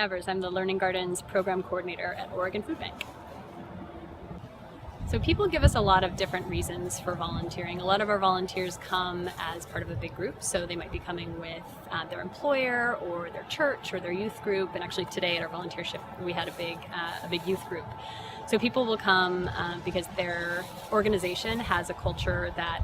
Avers. I'm the Learning Gardens Program Coordinator at Oregon Food Bank. So people give us a lot of different reasons for volunteering. A lot of our volunteers come as part of a big group, so they might be coming with their employer or their church or their youth group. And actually today at our volunteer shift, we had a big youth group. So people will come because their organization has a culture that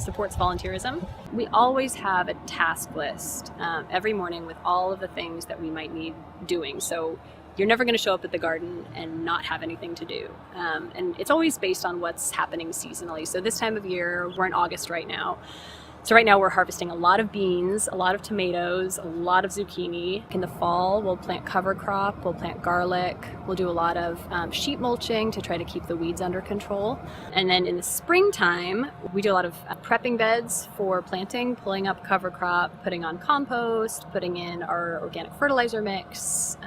supports volunteerism. We always have a task list every morning with all of the things that we might need doing. So you're never going to show up at the garden and not have anything to do. And it's always based on what's happening seasonally. So this time of year, we're in August right now. So right now we're harvesting a lot of beans, a lot of tomatoes, a lot of zucchini. In the fall, we'll plant cover crop, we'll plant garlic, we'll do a lot of sheet mulching to try to keep the weeds under control. And then in the springtime, we do a lot of prepping beds for planting, pulling up cover crop, putting on compost, putting in our organic fertilizer mix,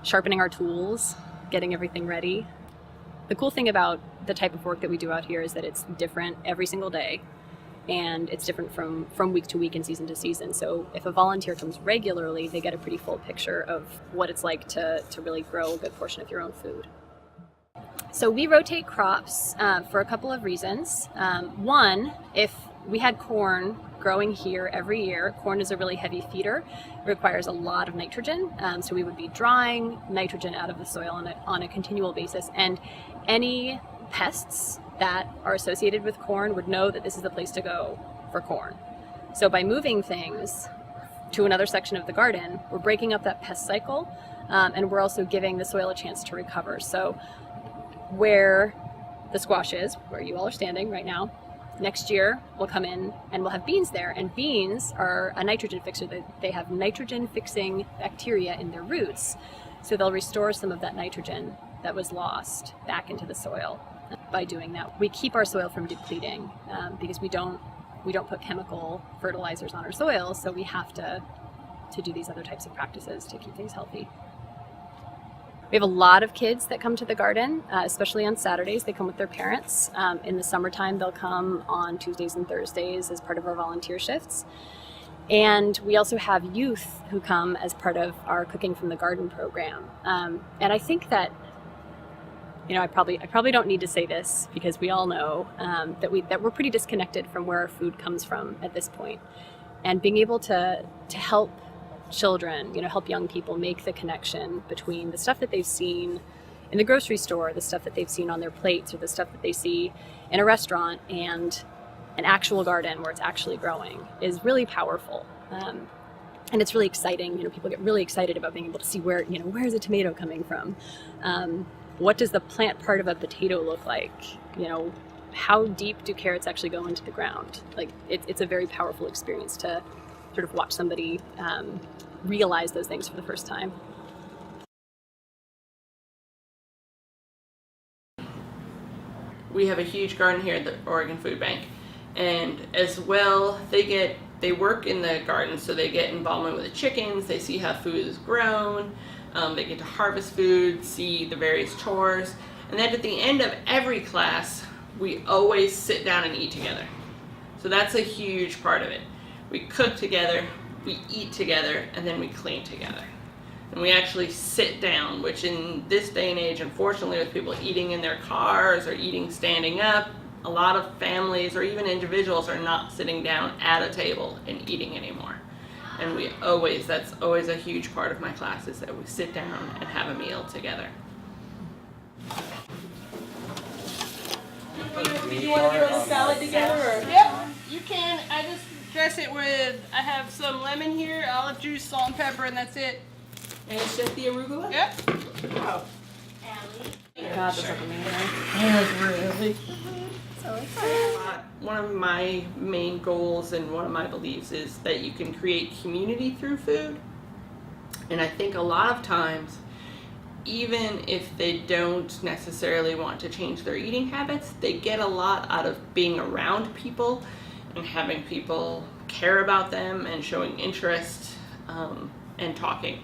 sharpening our tools, getting everything ready. The cool thing about the type of work that we do out here is that it's different every single day, and it's different from week to week and season to season. So if a volunteer comes regularly, they get a pretty full picture of what it's like to really grow a good portion of your own food. So we rotate crops for a couple of reasons. One, if we had corn growing here every year, corn is a really heavy feeder. It requires a lot of nitrogen, so we would be drawing nitrogen out of the soil on a continual basis, and any pests that are associated with corn would know that this is the place to go for corn. So by moving things to another section of the garden, we're breaking up that pest cycle, and we're also giving the soil a chance to recover. So where the squash is, where you all are standing right now, next year we'll come in and we'll have beans there, and beans are a nitrogen fixer. They have nitrogen fixing bacteria in their roots, so they'll restore some of that nitrogen that was lost back into the soil. By doing that, we keep our soil from depleting because we don't put chemical fertilizers on our soil, so we have to do these other types of practices to keep things healthy. We have a lot of kids that come to the garden, especially on Saturdays. They come with their parents. In the summertime, they'll come on Tuesdays and Thursdays as part of our volunteer shifts. And we also have youth who come as part of our Cooking from the Garden program. And I think that, I probably don't need to say this because we all know that we're pretty disconnected from where our food comes from at this point. And being able to help children, help young people make the connection between the stuff that they've seen in the grocery store, the stuff that they've seen on their plates, or the stuff that they see in a restaurant, and an actual garden where it's actually growing is really powerful. And it's really exciting. People get really excited about being able to see where is a tomato coming from? What does the plant part of a potato look like? How deep do carrots actually go into the ground? It's a very powerful experience to sort of watch somebody realize those things for the first time. We have a huge garden here at the Oregon Food Bank, and as well they work in the garden, so they get involvement with the chickens, they see how food is grown, they get to harvest food, see the various chores, and then at the end of every class we always sit down and eat together. So that's a huge part of it. We cook together, we eat together, and then we clean together. And we actually sit down, which in this day and age, unfortunately, with people eating in their cars or eating standing up, a lot of families or even individuals are not sitting down at a table and eating anymore. And that's always a huge part of my class, is that we sit down and have a meal together. Do you want to do a salad together? Or? Yep, you can. I just dress it with, I have some lemon here, olive juice, salt and pepper, and that's it. And it's just the arugula? Yep. Oh. God, that's amazing. Really? One of my main goals and one of my beliefs is that you can create community through food. And I think a lot of times, even if they don't necessarily want to change their eating habits, they get a lot out of being around people and having people care about them and showing interest and talking.